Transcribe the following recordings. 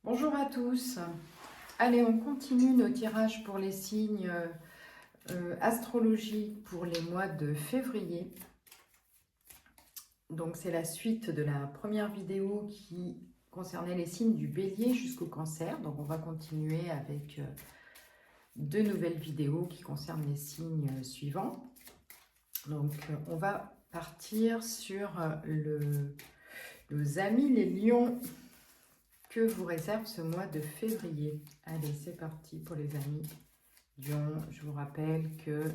Bonjour à tous. Allez, on continue nos tirages pour les signes astrologiques pour les mois de février. Donc c'est la suite de la première vidéo qui concernait les signes du Bélier jusqu'au Cancer. Donc on va continuer avec deux nouvelles vidéos qui concernent les signes suivants. Donc on va partir sur nos amis les lions. Que vous réserve ce mois de février? Allez, c'est parti pour les amis Lion. Je vous rappelle que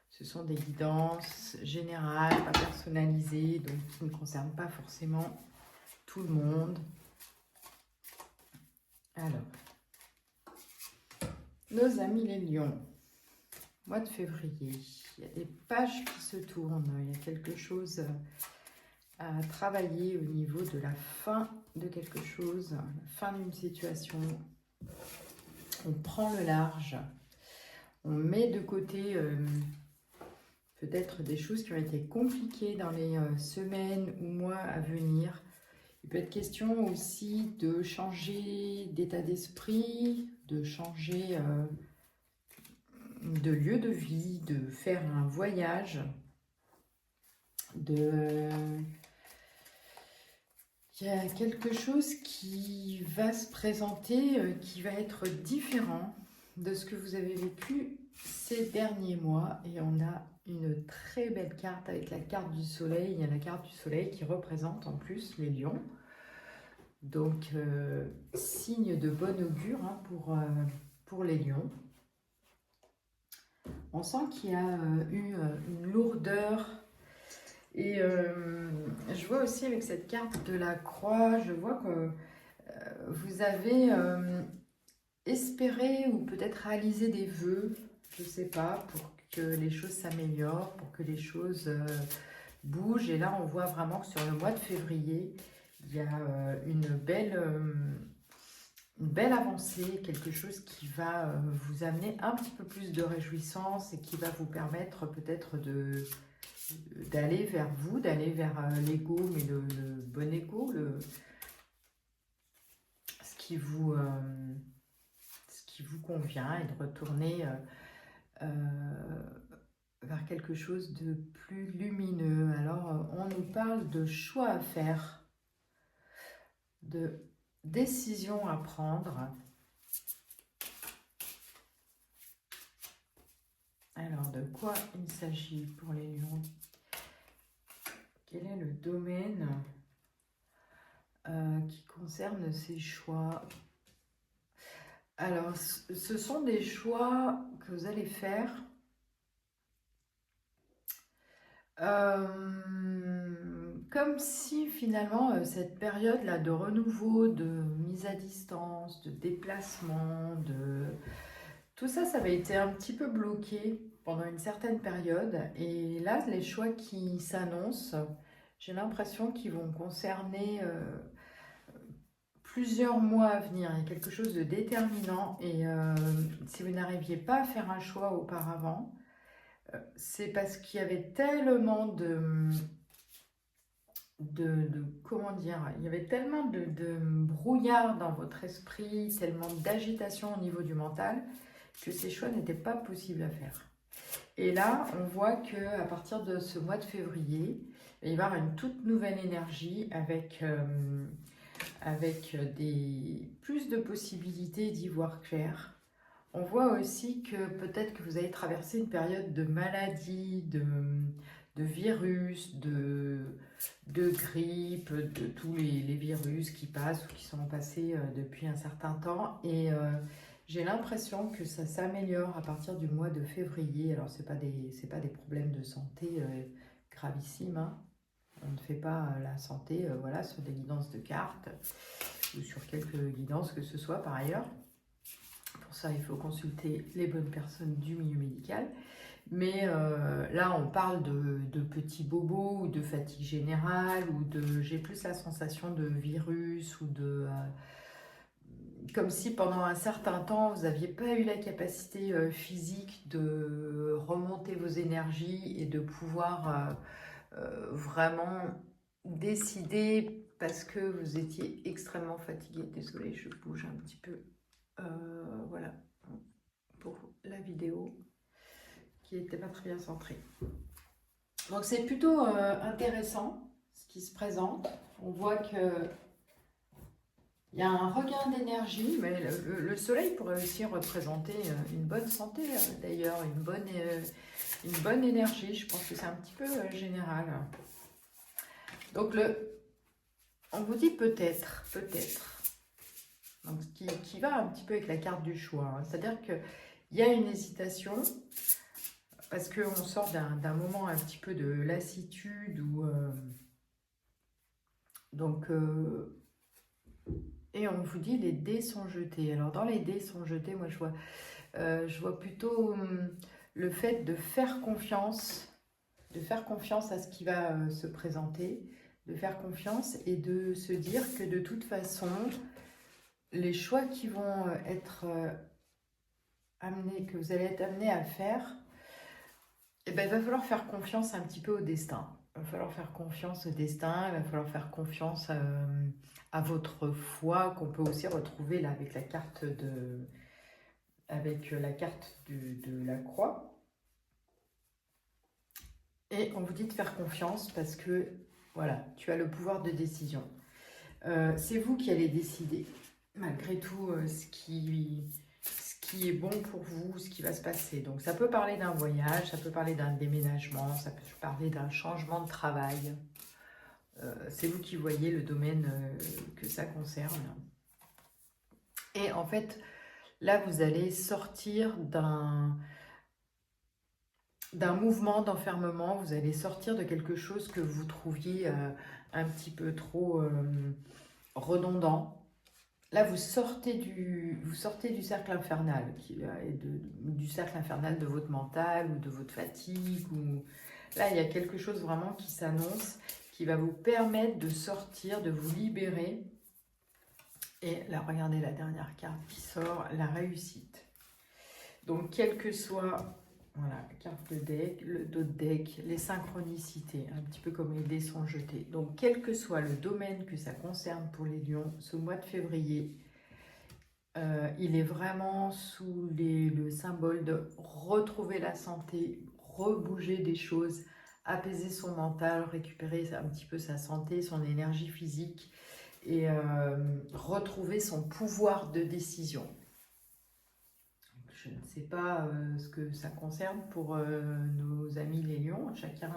ce sont des guidances générales, pas personnalisées, donc qui ne concernent pas forcément tout le monde. Alors, nos amis les lions, mois de février, il y a des pages qui se tournent, il y a quelque chose à travailler au niveau de la fin de quelque chose, la fin d'une situation. On prend le large, on met de côté peut-être des choses qui ont été compliquées dans les semaines ou mois à venir. Il peut être question aussi de changer d'état d'esprit, de changer de lieu de vie, de faire un voyage, il y a quelque chose qui va se présenter, qui va être différent de ce que vous avez vécu ces derniers mois. Et on a une très belle carte avec la carte du soleil. Il y a la carte du soleil qui représente en plus les lions. Donc, signe de bon augure hein, pour les lions. On sent qu'il y a eu une lourdeur. Et je vois aussi avec cette carte de la croix, je vois que vous avez espéré ou peut-être réalisé des vœux, je ne sais pas, pour que les choses s'améliorent, pour que les choses bougent. Et là, on voit vraiment que sur le mois de février, il y a une belle avancée, quelque chose qui va vous amener un petit peu plus de réjouissance et qui va vous permettre peut-être d'aller vers vous, d'aller vers l'ego, mais le bon ego, ce qui vous convient, et de retourner vers quelque chose de plus lumineux. Alors, on nous parle de choix à faire, de décisions à prendre. Alors, de quoi il s'agit pour les lions? Quel est le domaine qui concerne ces choix? Alors, ce sont des choix que vous allez faire comme si finalement cette période-là de renouveau, de mise à distance, de déplacement, tout ça, ça avait été un petit peu bloqué pendant une certaine période. Et là, les choix qui s'annoncent, j'ai l'impression qu'ils vont concerner plusieurs mois à venir. Il y a quelque chose de déterminant. Et si vous n'arriviez pas à faire un choix auparavant, c'est parce qu'il y avait tellement comment dire, il y avait tellement de brouillard dans votre esprit, tellement d'agitation au niveau du mental, que ces choix n'étaient pas possibles à faire. Et là, on voit qu'à partir de ce mois de février, il va y avoir une toute nouvelle énergie avec plus de possibilités d'y voir clair. On voit aussi que peut-être que vous avez traversé une période de maladie, de virus, de grippe, de tous les virus qui passent ou qui sont passés depuis un certain temps. Et j'ai l'impression que ça s'améliore à partir du mois de février. Alors, c'est pas des problèmes de santé gravissimes, hein. On ne fait pas la santé voilà, sur des guidances de cartes ou sur quelques guidances que ce soit par ailleurs. Pour ça, il faut consulter les bonnes personnes du milieu médical. Mais là, on parle de petits bobos ou de fatigue générale ou j'ai plus la sensation de virus ou comme si pendant un certain temps, vous n'aviez pas eu la capacité physique de remonter vos énergies et de pouvoir vraiment décider parce que vous étiez extrêmement fatigué. Désolée, je bouge un petit peu. Voilà, pour la vidéo qui n'était pas très bien centrée. Donc c'est plutôt intéressant ce qui se présente. On voit que il y a un regain d'énergie, mais le soleil pourrait aussi représenter une bonne santé d'ailleurs, une bonne énergie. Je pense que c'est un petit peu général. Donc on vous dit peut-être, donc qui va un petit peu avec la carte du choix. Hein. C'est-à-dire qu'il y a une hésitation parce qu'on sort d'un moment un petit peu de lassitude ou et on vous dit les dés sont jetés. Alors dans les dés sont jetés, moi je vois plutôt le fait de faire confiance à ce qui va se présenter, de faire confiance et de se dire que de toute façon, les choix qui vont être amenés, que vous allez être amenés à faire, eh ben, il va falloir faire confiance un petit peu au destin. Il va falloir faire confiance au destin, il va falloir faire confiance à votre foi, qu'on peut aussi retrouver là avec la carte de la croix. Et on vous dit de faire confiance parce que, voilà, tu as le pouvoir de décision. C'est vous qui allez décider, malgré tout, ce qui est bon pour vous, ce qui va se passer. Donc ça peut parler d'un voyage, ça peut parler d'un déménagement, ça peut parler d'un changement de travail. C'est vous qui voyez le domaine que ça concerne. Et en fait, là, vous allez sortir d'un mouvement d'enfermement, vous allez sortir de quelque chose que vous trouviez un petit peu trop redondant. Là, vous sortez du cercle infernal, du cercle infernal de votre mental ou de votre fatigue. Là, il y a quelque chose vraiment qui s'annonce, qui va vous permettre de sortir, de vous libérer. Et là, regardez la dernière carte qui sort, la réussite. Donc, quel que soit... Voilà, carte de deck, le dos de deck, les synchronicités, un petit peu comme les dés sont jetés. Donc, quel que soit le domaine que ça concerne pour les lions, ce mois de février, il est vraiment sous le symbole de retrouver la santé, rebouger des choses, apaiser son mental, récupérer un petit peu sa santé, son énergie physique et retrouver son pouvoir de décision. Je ne sais pas ce que ça concerne pour nos amis les lions. Chacun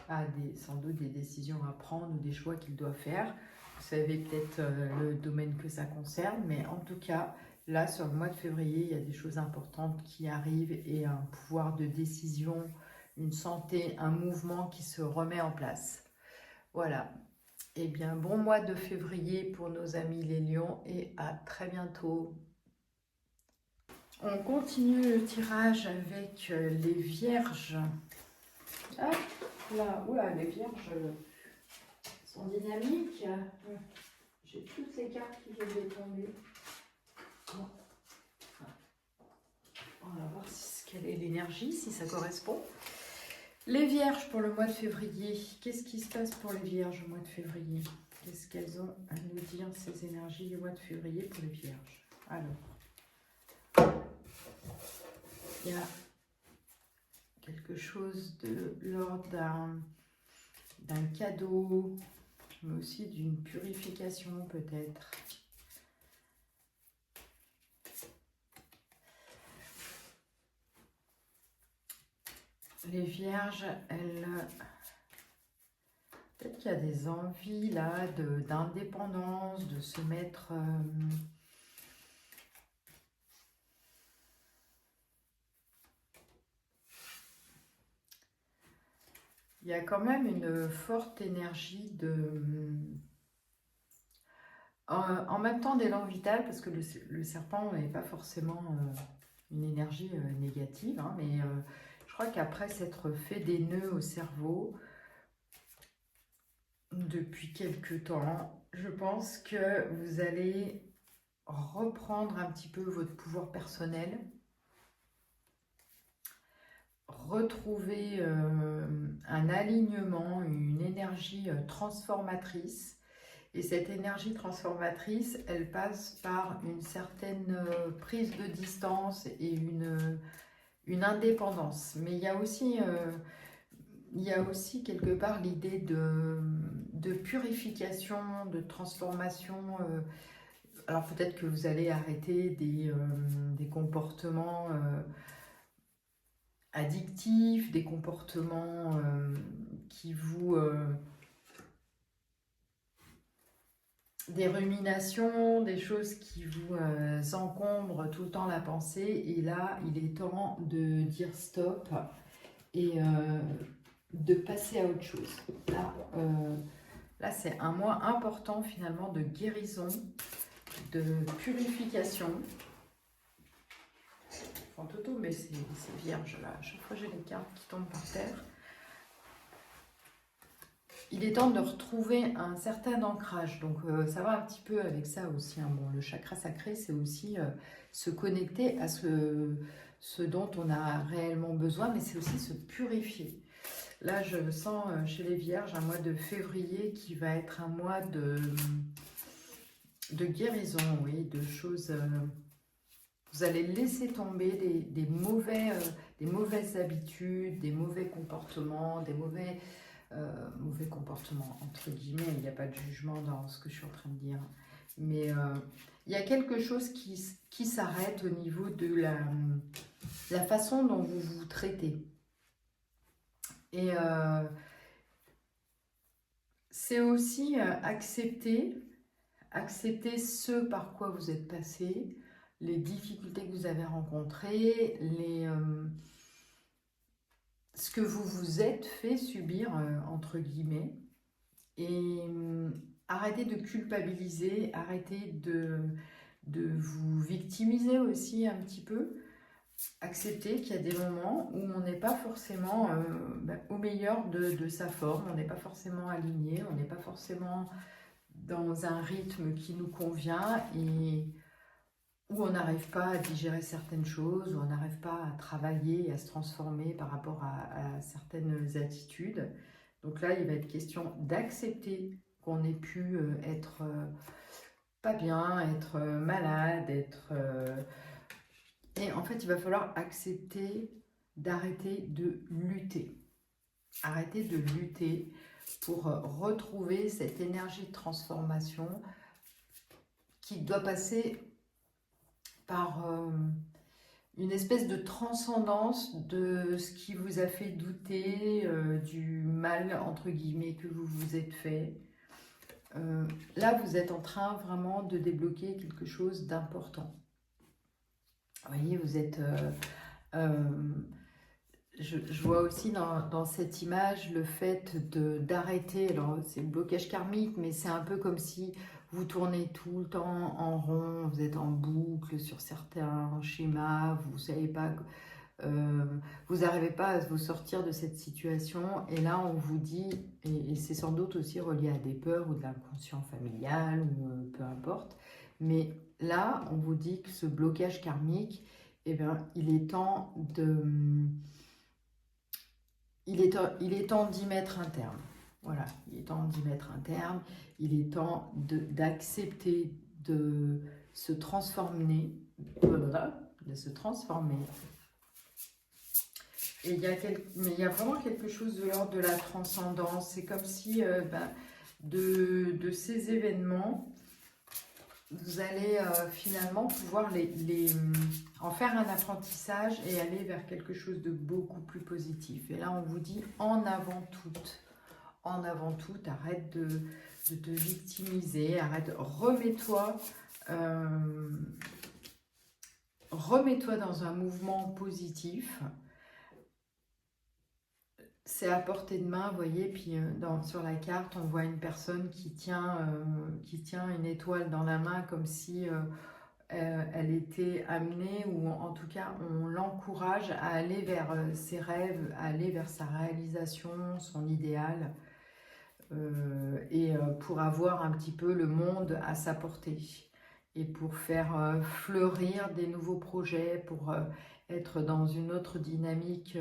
a sans doute des décisions à prendre ou des choix qu'il doit faire. Vous savez peut-être le domaine que ça concerne, mais en tout cas, là, sur le mois de février, il y a des choses importantes qui arrivent et un pouvoir de décision, une santé, un mouvement qui se remet en place. Voilà. Eh bien, bon mois de février pour nos amis les lions et à très bientôt. On continue le tirage avec les vierges. Ah, là, oula, les vierges sont dynamiques. J'ai toutes les cartes qui viennent de tomber. Bon. On va voir quelle est l'énergie, si ça correspond. Les vierges pour le mois de février. Qu'est-ce qui se passe pour les vierges au mois de février? Qu'est-ce qu'elles ont à nous dire, ces énergies du mois de février pour les vierges? Alors, il y a quelque chose de l'ordre d'un cadeau, mais aussi d'une purification peut-être. Les vierges, peut-être qu'il y a des envies là d'indépendance, de se mettre... il y a quand même une forte énergie en même temps d'élan vital, parce que le serpent n'est pas forcément une énergie négative, hein, mais je crois qu'après s'être fait des nœuds au cerveau depuis quelque temps, je pense que vous allez reprendre un petit peu votre pouvoir personnel, retrouver un alignement, une énergie transformatrice Et cette énergie transformatrice, elle passe par une certaine prise de distance et une indépendance. Mais il y a aussi quelque part l'idée de purification, de transformation. Alors peut-être que vous allez arrêter des comportements addictifs, des comportements qui vous... des ruminations, des choses qui vous encombrent tout le temps la pensée. Et là, il est temps de dire stop et de passer à autre chose. Là c'est un mois important finalement de guérison, de purification. Enfin, Toto, mais c'est vierge là. À chaque fois j'ai les cartes qui tombent par terre. Il est temps de retrouver un certain ancrage. Donc ça va un petit peu avec ça aussi. Hein. Bon, le chakra sacré, c'est aussi se connecter à ce dont on a réellement besoin, mais c'est aussi se purifier. Là, je sens chez les Vierges un mois de février qui va être un mois de guérison, oui, de choses... vous allez laisser tomber des mauvaises habitudes, des mauvais comportements, des mauvais comportements, entre guillemets. Il n'y a pas de jugement dans ce que je suis en train de dire. Mais il y a quelque chose qui s'arrête au niveau de la façon dont vous vous traitez. Et c'est aussi accepter ce par quoi vous êtes passé, les difficultés que vous avez rencontrées, ce que vous vous êtes fait subir, entre guillemets. Et arrêtez de culpabiliser, arrêtez de vous victimiser aussi un petit peu. Accepter qu'il y a des moments où on n'est pas forcément au meilleur de sa forme, on n'est pas forcément aligné, on n'est pas forcément dans un rythme qui nous convient et où on n'arrive pas à digérer certaines choses, où on n'arrive pas à travailler, à se transformer par rapport à certaines attitudes. Donc là, il va être question d'accepter qu'on ait pu être pas bien, être malade, être... Et en fait, il va falloir accepter d'arrêter de lutter. Arrêter de lutter pour retrouver cette énergie de transformation qui doit passer par une espèce de transcendance de ce qui vous a fait douter, du mal, entre guillemets, que vous vous êtes fait. Là, vous êtes en train vraiment de débloquer quelque chose d'important. Vous voyez, vous êtes... je vois aussi dans cette image le fait d'arrêter, alors c'est le blocage karmique, mais c'est un peu comme si vous tournez tout le temps en rond, vous êtes en boucle sur certains schémas, vous savez pas, vous n'arrivez pas à vous sortir de cette situation, et là on vous dit, et c'est sans doute aussi relié à des peurs ou de l'inconscient familial, ou peu importe, mais là on vous dit que ce blocage karmique, eh bien, il est temps d'y mettre un terme. Voilà, il est temps d'y mettre un terme. Il est temps d'accepter de se transformer. De se transformer. Et mais il y a vraiment quelque chose de l'ordre de la transcendance. C'est comme si de ces événements, vous allez finalement pouvoir en faire un apprentissage et aller vers quelque chose de beaucoup plus positif. Et là, on vous dit en avant tout, arrête de te victimiser, remets-toi dans un mouvement positif. C'est à portée de main, vous voyez, puis sur la carte, on voit une personne qui tient une étoile dans la main comme si elle était amenée, ou en tout cas, on l'encourage à aller vers ses rêves, à aller vers sa réalisation, son idéal, et pour avoir un petit peu le monde à sa portée, et pour faire fleurir des nouveaux projets, pour être dans une autre dynamique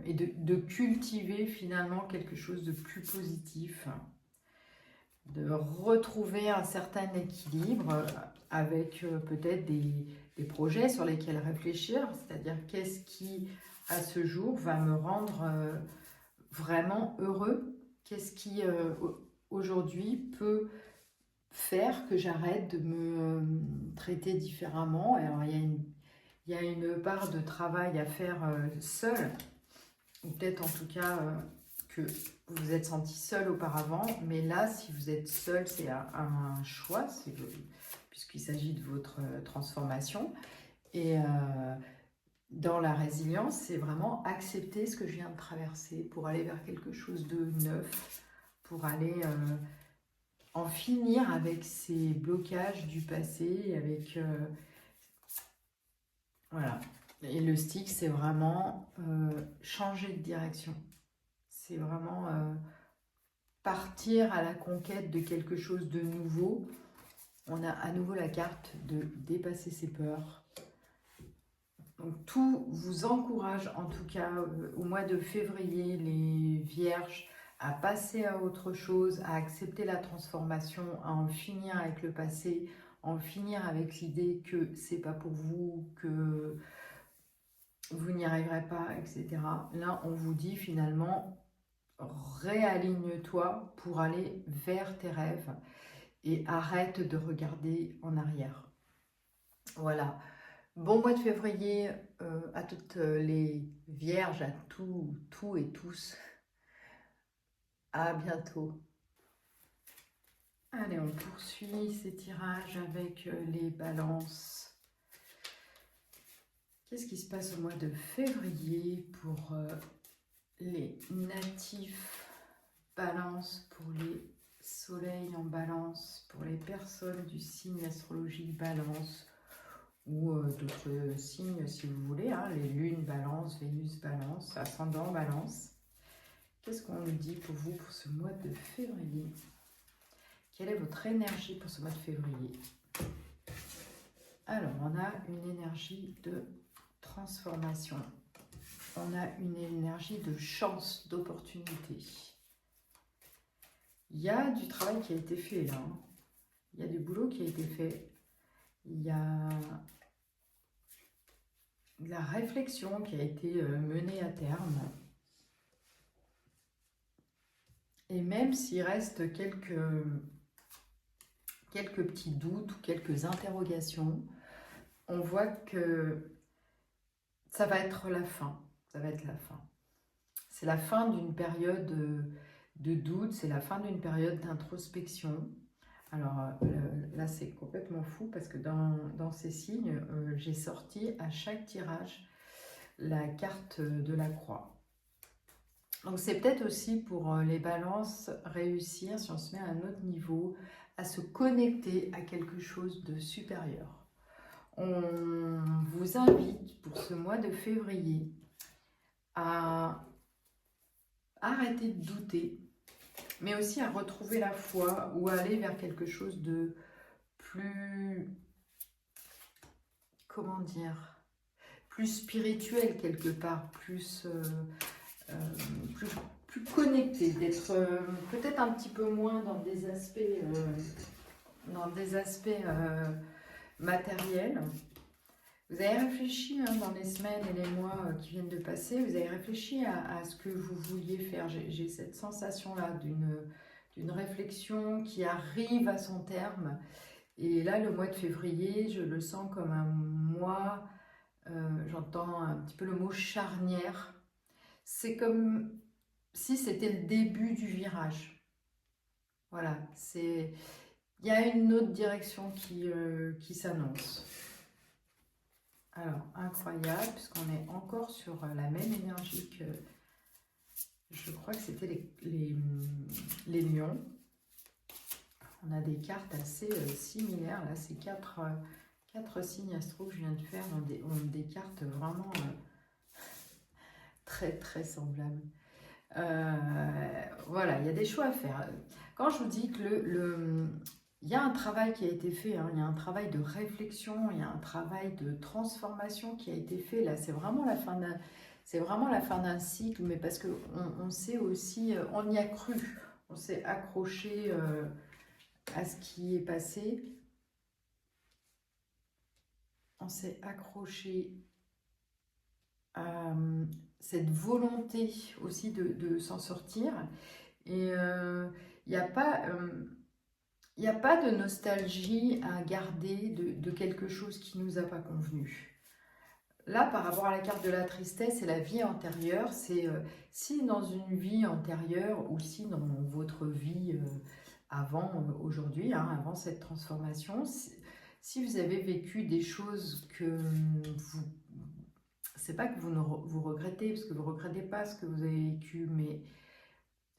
et de cultiver finalement quelque chose de plus positif, de retrouver un certain équilibre avec peut-être des projets sur lesquels réfléchir, c'est-à-dire qu'est-ce qui, à ce jour, va me rendre vraiment heureux, qu'est-ce qui, aujourd'hui, peut faire que j'arrête de me traiter différemment. Alors, il y a une part de travail à faire seul, ou peut-être en tout cas que vous vous êtes senti seul auparavant, mais là, si vous êtes seul, c'est un choix, puisqu'il s'agit de votre transformation. Et dans la résilience, c'est vraiment accepter ce que je viens de traverser pour aller vers quelque chose de neuf, pour aller en finir avec ces blocages du passé, avec... voilà. Et le stick, c'est vraiment changer de direction. C'est vraiment partir à la conquête de quelque chose de nouveau. On a à nouveau la carte de dépasser ses peurs. Donc tout vous encourage, en tout cas au mois de février, les vierges, à passer à autre chose, à accepter la transformation, à en finir avec le passé, en finir avec l'idée que c'est pas pour vous, que vous n'y arriverez pas, etc. Là, on vous dit finalement, réaligne-toi pour aller vers tes rêves et arrête de regarder en arrière. Voilà. Bon mois de février à toutes les vierges, à tous et tous. À bientôt. Allez, on poursuit ces tirages avec les balances. Qu'est-ce qui se passe au mois de février pour les natifs balance, pour les soleils en balance, pour les personnes du signe astrologique balance, ou d'autres signes si vous voulez, hein, les lunes balance, Vénus balance, ascendant balance. Qu'est-ce qu'on nous dit pour vous pour ce mois de février? Quelle est votre énergie pour ce mois de février? Alors, on a une énergie de transformation. On a une énergie de chance, d'opportunité. Il y a du travail qui a été fait là. Hein. Il y a du boulot qui a été fait. Il y a de la réflexion qui a été menée à terme. Et même s'il reste quelques petits doutes ou quelques interrogations, on voit que ça va être la fin. Ça va être la fin. C'est la fin d'une période de doute, c'est la fin d'une période d'introspection. Alors là, c'est complètement fou parce que dans ces signes, j'ai sorti à chaque tirage la carte de la croix. Donc c'est peut-être aussi pour les balances réussir, si on se met à un autre niveau, à se connecter à quelque chose de supérieur. On vous invite pour ce mois de février à arrêter de douter, mais aussi à retrouver la foi ou à aller vers quelque chose de plus, comment dire, plus spirituel quelque part, plus connecté, d'être peut-être un petit peu moins dans des aspects matériels. Vous avez réfléchi dans les semaines et les mois qui viennent de passer, vous avez réfléchi à ce que vous vouliez faire. J'ai cette sensation-là d'une réflexion qui arrive à son terme. Et là, le mois de février, je le sens comme un mois, j'entends un petit peu le mot charnière. C'est comme si c'était le début du virage. Voilà, il y a une autre direction qui s'annonce. Alors, incroyable, puisqu'on est encore sur la même énergie que, je crois que c'était les lions. On a des cartes assez similaires, là, ces quatre signes astro que je viens de faire ont des cartes vraiment très très semblables. Voilà, il y a des choix à faire. Quand je vous dis que il y a un travail qui a été fait, hein, il y a un travail de réflexion, il y a un travail de transformation qui a été fait. Là, c'est vraiment la fin c'est vraiment la fin d'un cycle, mais parce qu'on on s'est aussi, on y a cru, on s'est accroché à ce qui est passé, on s'est accroché à cette volonté aussi de s'en sortir. Et il n'y a pas... il n'y a pas de nostalgie à garder de quelque chose qui ne nous a pas convenu. Là, par rapport à la carte de la tristesse et la vie antérieure, c'est si dans une vie antérieure ou si dans votre vie avant aujourd'hui, hein, avant cette transformation, si vous avez vécu des choses que vous... C'est pas que vous, vous regrettez, parce que vous ne regrettez pas ce que vous avez vécu, mais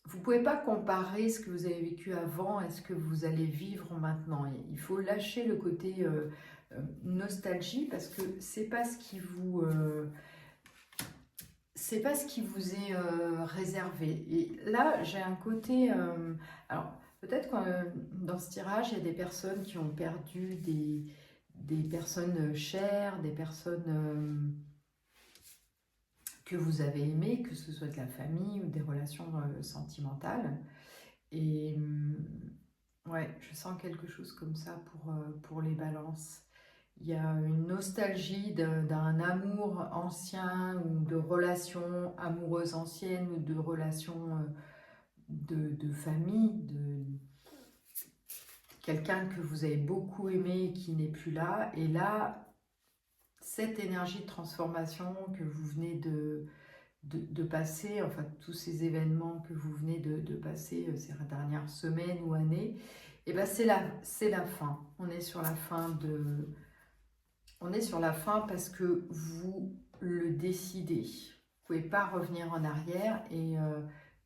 vous ne pouvez pas comparer ce que vous avez vécu avant à ce que vous allez vivre maintenant. Il faut lâcher le côté nostalgie parce que c'est pas ce qui vous c'est pas ce qui vous est réservé. Et là, j'ai un côté alors peut-être que dans ce tirage, il y a des personnes qui ont perdu des personnes chères, des personnes que vous avez aimées, que ce soit de la famille ou des relations sentimentales. Et ouais, je sens quelque chose comme ça pour les balances. Il y a une nostalgie d'un amour ancien ou de relations amoureuses anciennes ou de relations de famille, de quelqu'un que vous avez beaucoup aimé et qui n'est plus là. Et là, cette énergie de transformation que vous venez de passer, enfin tous ces événements que vous venez de passer ces dernières semaines ou années, et ben c'est la fin. On est sur la fin on est sur la fin parce que vous le décidez. Vous ne pouvez pas revenir en arrière et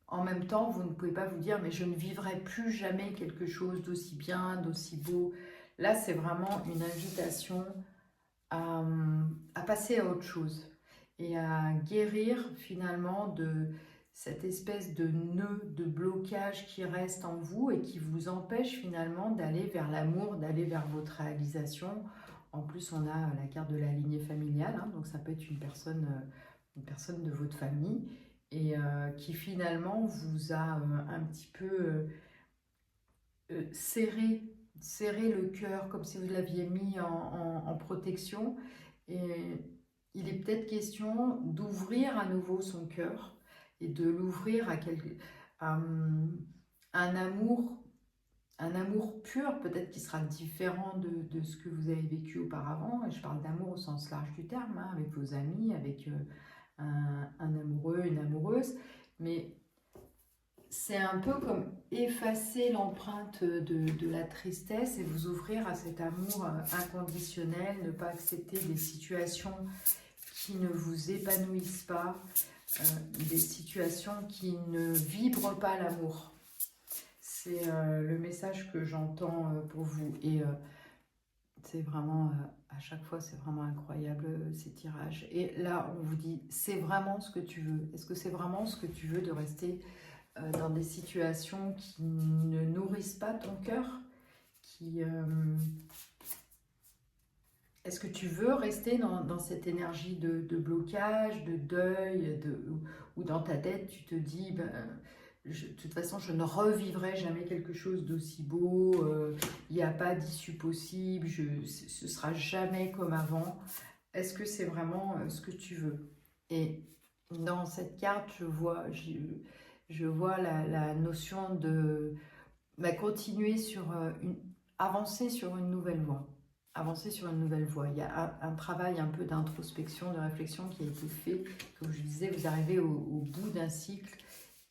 en même temps, vous ne pouvez pas vous dire mais je ne vivrai plus jamais quelque chose d'aussi bien, d'aussi beau. Là, c'est vraiment une invitation à passer à autre chose et à guérir finalement de cette espèce de nœud, de blocage qui reste en vous et qui vous empêche finalement d'aller vers l'amour, d'aller vers votre réalisation. En plus, on a la carte de la lignée familiale, hein, donc ça peut être une personne de votre famille et qui finalement vous a un petit peu serré le cœur comme si vous l'aviez mis en protection. Et il est peut-être question d'ouvrir à nouveau son cœur et de l'ouvrir à un amour pur, peut-être qui sera différent de ce que vous avez vécu auparavant. Et je parle d'amour au sens large du terme, hein, avec vos amis, avec un amoureux, une amoureuse. Mais c'est un peu comme effacer l'empreinte de la tristesse et vous ouvrir à cet amour inconditionnel, ne pas accepter des situations qui ne vous épanouissent pas, des situations qui ne vibrent pas l'amour. C'est le message que j'entends pour vous. Et c'est vraiment, à chaque fois, c'est vraiment incroyable ces tirages. Et là, on vous dit, c'est vraiment ce que tu veux. Est-ce que c'est vraiment ce que tu veux de rester dans des situations qui ne nourrissent pas ton cœur, est-ce que tu veux rester dans cette énergie de blocage, de deuil, ou dans ta tête tu te dis ben, de toute façon je ne revivrai jamais quelque chose d'aussi beau, il n'y a pas d'issue possible, ce sera jamais comme avant. Est-ce que c'est vraiment ce que tu veux? Et dans cette carte, je vois la notion de continuer avancer sur une nouvelle voie. Avancer sur une nouvelle voie. Il y a un travail un peu d'introspection, de réflexion qui a été fait. Comme je disais, vous arrivez au bout d'un cycle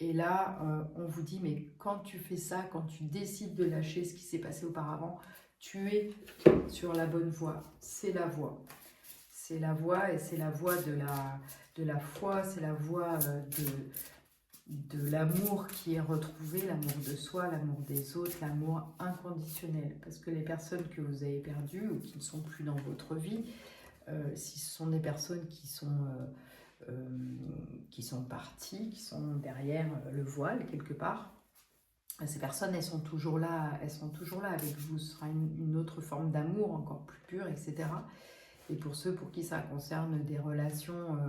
et là, on vous dit, mais quand tu fais ça, quand tu décides de lâcher ce qui s'est passé auparavant, tu es sur la bonne voie. C'est la voie. C'est la voie et c'est la voie de la foi, c'est la voie de l'amour qui est retrouvé, l'amour de soi, l'amour des autres, l'amour inconditionnel. Parce que les personnes que vous avez perdues ou qui ne sont plus dans votre vie, si ce sont des personnes qui sont parties, qui sont derrière le voile quelque part, ces personnes, elles sont toujours là avec vous. Ce sera une autre forme d'amour, encore plus pure, etc. Et pour ceux pour qui ça concerne des relations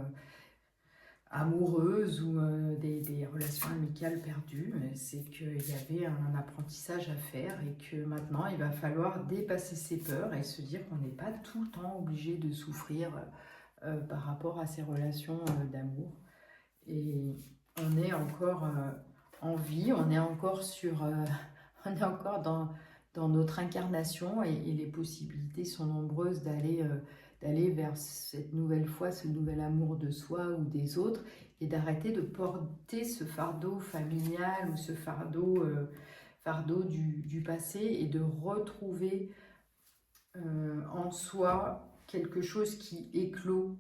amoureuses ou des relations amicales perdues. C'est qu'il y avait un apprentissage à faire et que maintenant il va falloir dépasser ses peurs et se dire qu'on n'est pas tout le temps obligé de souffrir par rapport à ces relations d'amour. Et on est encore en vie, on est encore on est encore dans notre incarnation et les possibilités sont nombreuses d'aller vers cette nouvelle foi, ce nouvel amour de soi ou des autres et d'arrêter de porter ce fardeau familial ou ce fardeau du passé et de retrouver en soi quelque chose qui éclot,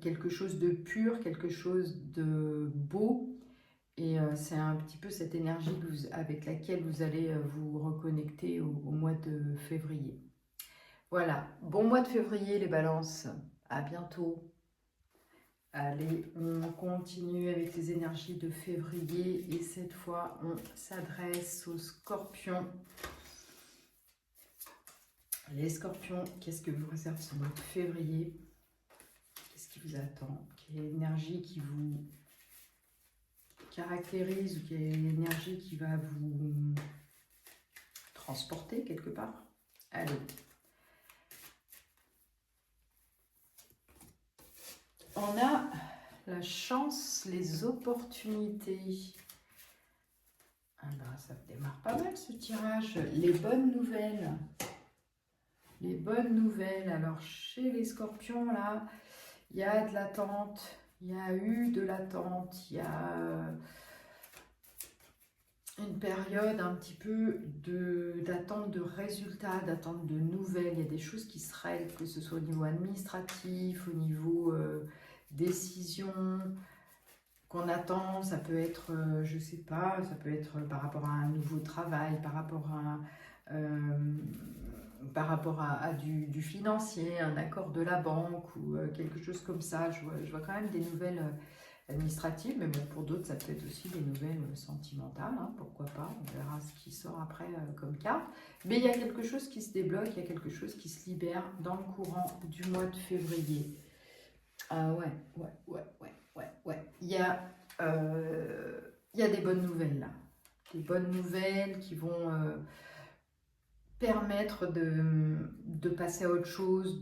quelque chose de pur, quelque chose de beau. Et c'est un petit peu cette énergie avec laquelle vous allez vous reconnecter au mois de février. Voilà, bon mois de février les balances, à bientôt. Allez, on continue avec les énergies de février et cette fois on s'adresse aux scorpions. Les scorpions, qu'est-ce que vous réserve ce mois de février? Qu'est-ce qui vous attend? Quelle énergie qui vous caractérise ou quelle énergie qui va vous transporter quelque part? Allez. On a la chance, les opportunités. Ah ben, ça démarre pas mal ce tirage. Les bonnes nouvelles. Les bonnes nouvelles. Alors, chez les scorpions, là, il y a de l'attente. Il y a eu de l'attente. Il y a une période un petit peu d'attente de résultats, d'attente de nouvelles. Il y a des choses qui se règlent, que ce soit au niveau administratif, au niveau décision qu'on attend. Ça peut être, je sais pas, ça peut être par rapport à un nouveau travail, par rapport à du financier, un accord de la banque ou quelque chose comme ça. Je vois quand même des nouvelles administratives, mais bon, pour d'autres, ça peut être aussi des nouvelles sentimentales, hein, pourquoi pas, on verra ce qui sort après comme carte. Mais il y a quelque chose qui se débloque, il y a quelque chose qui se libère dans le courant du mois de février. Ah ouais. Il y a des bonnes nouvelles là. Des bonnes nouvelles qui vont permettre de passer à autre chose.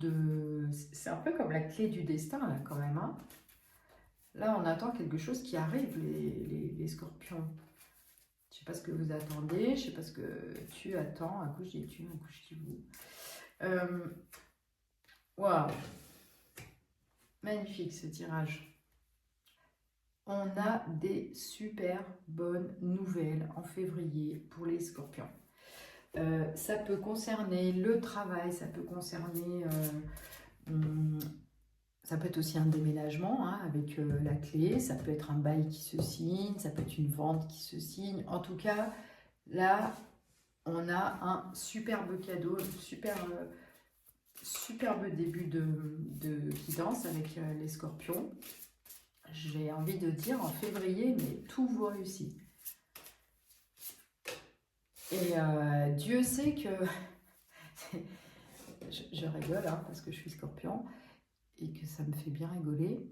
C'est un peu comme la clé du destin là quand même. Hein. Là, on attend quelque chose qui arrive, les scorpions. Je ne sais pas ce que vous attendez, je ne sais pas ce que tu attends. Un coup, je dis tu, un coup, je dis vous. Waouh! Magnifique ce tirage. On a des super bonnes nouvelles en février pour les scorpions. Ça peut concerner le travail, ça peut concerner... ça peut être aussi un déménagement hein, avec la clé, ça peut être un bail qui se signe, ça peut être une vente qui se signe. En tout cas, là, on a un superbe cadeau, superbe début de guidance avec les scorpions. J'ai envie de dire en février, mais tout vous réussit. Et Dieu sait que... je rigole hein, parce que je suis scorpion et que ça me fait bien rigoler.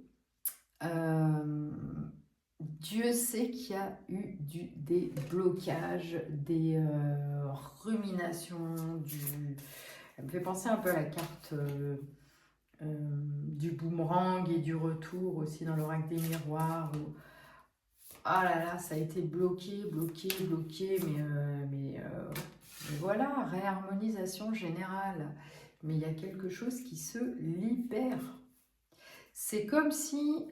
Dieu sait qu'il y a eu des blocages, des ruminations, Elle me fait penser un peu à la carte du boomerang et du retour aussi dans l'oracle des miroirs. Où... Ah là là, ça a été bloqué, mais voilà, réharmonisation générale. Mais il y a quelque chose qui se libère. C'est comme si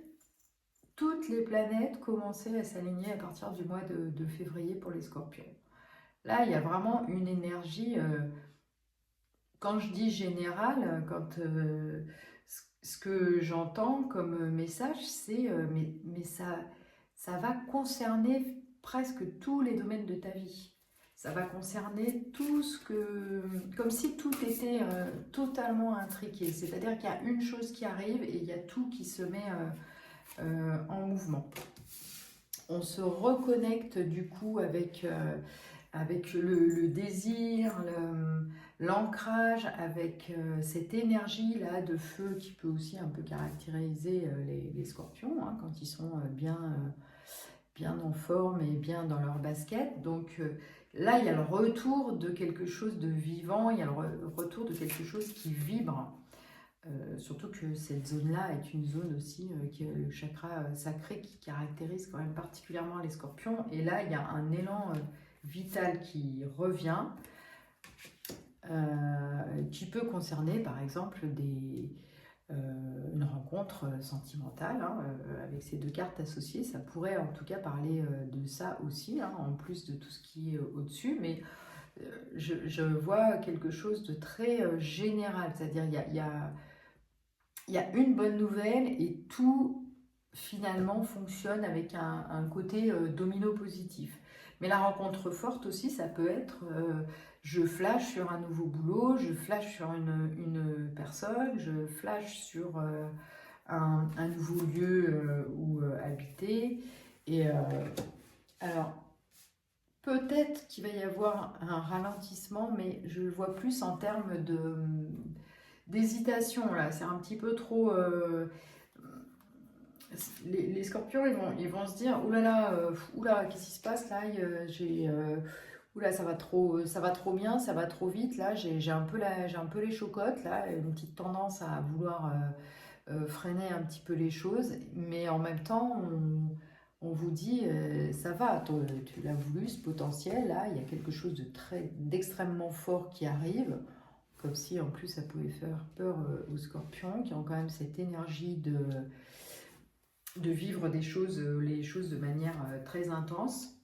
toutes les planètes commençaient à s'aligner à partir du mois de février pour les scorpions. Là, il y a vraiment une énergie, quand je dis générale, ce que j'entends comme message, c'est mais ça va concerner presque tous les domaines de ta vie. Ça va concerner tout ce que... Comme si tout était totalement intriqué. C'est-à-dire qu'il y a une chose qui arrive et il y a tout qui se met en mouvement. On se reconnecte du coup avec le désir, l'ancrage avec cette énergie-là de feu qui peut aussi un peu caractériser les scorpions, hein, quand ils sont bien en forme et bien dans leur basket. Donc là, il y a le retour de quelque chose de vivant, il y a le retour de quelque chose qui vibre. Surtout que cette zone-là est une zone aussi qui est le chakra sacré qui caractérise quand même particulièrement les scorpions. Et là, il y a un élan vital qui revient, qui peut concerner par exemple une rencontre sentimentale, hein, avec ces deux cartes associées. Ça pourrait en tout cas parler de ça aussi, hein, en plus de tout ce qui est au-dessus. Mais je vois quelque chose de très général, c'est-à-dire il y a une bonne nouvelle et tout finalement fonctionne avec un côté domino positif. Mais la rencontre forte aussi, ça peut être je flash sur un nouveau boulot, je flash sur une personne, je flash sur un nouveau lieu où habiter. Et alors, peut-être qu'il va y avoir un ralentissement, mais je le vois plus en termes d'hésitation là. C'est un petit peu trop. Les scorpions, ils vont se dire oulala, oula, qu'est-ce qui se passe là? Oula, ça va trop bien, ça va trop vite. Là, j'ai un peu les chocottes là, une petite tendance à vouloir freiner un petit peu les choses, mais en même temps, on vous dit ça va, tu l'as voulu, ce potentiel là, il y a quelque chose d'extrêmement fort qui arrive. Comme si en plus ça pouvait faire peur aux scorpions qui ont quand même cette énergie de vivre les choses de manière très intense.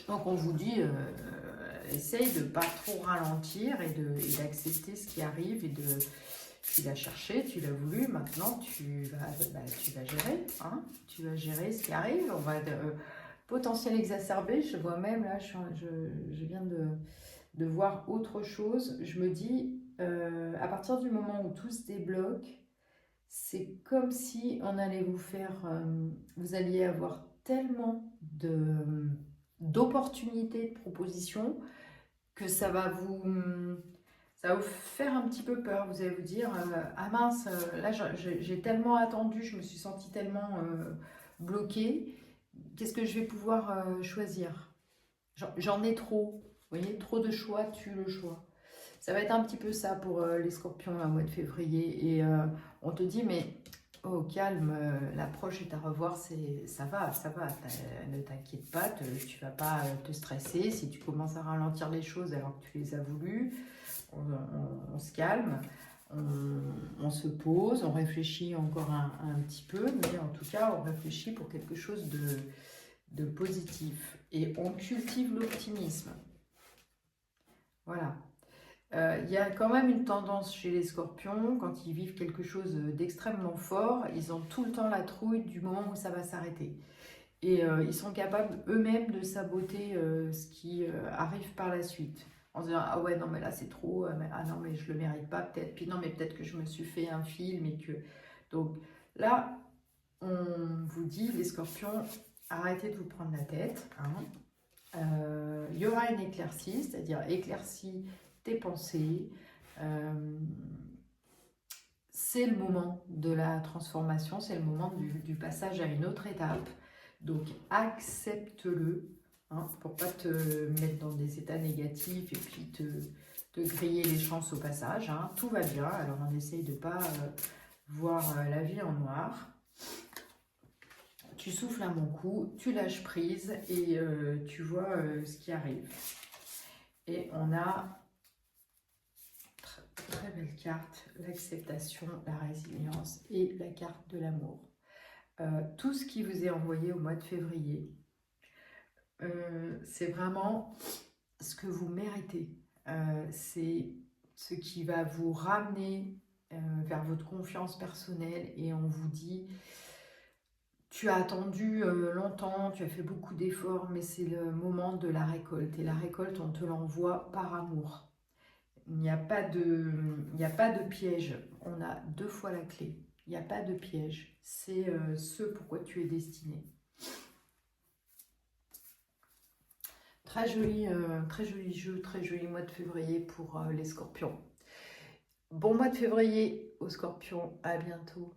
Donc on vous dit, essaye de ne pas trop ralentir et d'accepter ce qui arrive tu l'as cherché, tu l'as voulu, maintenant tu vas gérer, hein, tu vas gérer ce qui arrive. On va potentiel exacerbé, je vois même là, je viens de voir autre chose. Je me dis, à partir du moment où tout se débloque, c'est comme si on allait vous alliez avoir tellement d'opportunités, de propositions, que ça va vous faire un petit peu peur. Vous allez vous dire, ah mince, là j'ai tellement attendu, je me suis sentie tellement bloquée, qu'est-ce que je vais pouvoir choisir? J'en ai trop, vous voyez, trop de choix tue le choix. Ça va être un petit peu ça pour les scorpions là, au mois de février. Et on te dit, mais oh, calme, l'approche est à revoir, ça va, ne t'inquiète pas, tu vas pas te stresser. Si tu commences à ralentir les choses alors que tu les as voulues, on se calme, on se pose, on réfléchit encore un petit peu, mais en tout cas, on réfléchit pour quelque chose de positif. Et on cultive l'optimisme. Voilà. Il y a quand même une tendance chez les scorpions, quand ils vivent quelque chose d'extrêmement fort, ils ont tout le temps la trouille du moment où ça va s'arrêter. Et ils sont capables eux-mêmes de saboter ce qui arrive par la suite. En se disant, ah ouais, non, mais là c'est trop, ah non, mais je le mérite pas, peut-être, puis non, mais peut-être que je me suis fait un film et que. Donc là, on vous dit, les scorpions, arrêtez de vous prendre la tête. Hein. Il y aura une éclaircie, c'est-à-dire éclaircie tes pensées. C'est le moment de la transformation, c'est le moment du passage à une autre étape. Donc accepte-le, hein, pour pas te mettre dans des états négatifs et puis te griller les chances au passage. Hein. Tout va bien, alors on essaye de ne pas voir la vie en noir. Tu souffles un bon coup, tu lâches prise et tu vois ce qui arrive. Et on a très belle carte, l'acceptation, la résilience et la carte de l'amour. Tout ce qui vous est envoyé au mois de février, c'est vraiment ce que vous méritez. C'est ce qui va vous ramener vers votre confiance personnelle et on vous dit, tu as attendu longtemps, tu as fait beaucoup d'efforts, mais c'est le moment de la récolte. Et la récolte, on te l'envoie par amour. Il n'y a pas de piège. On a 2 fois la clé. Il n'y a pas de piège. C'est ce pourquoi tu es destiné. très joli jeu, très joli mois de février pour les scorpions. Bon mois de février aux scorpions, à bientôt.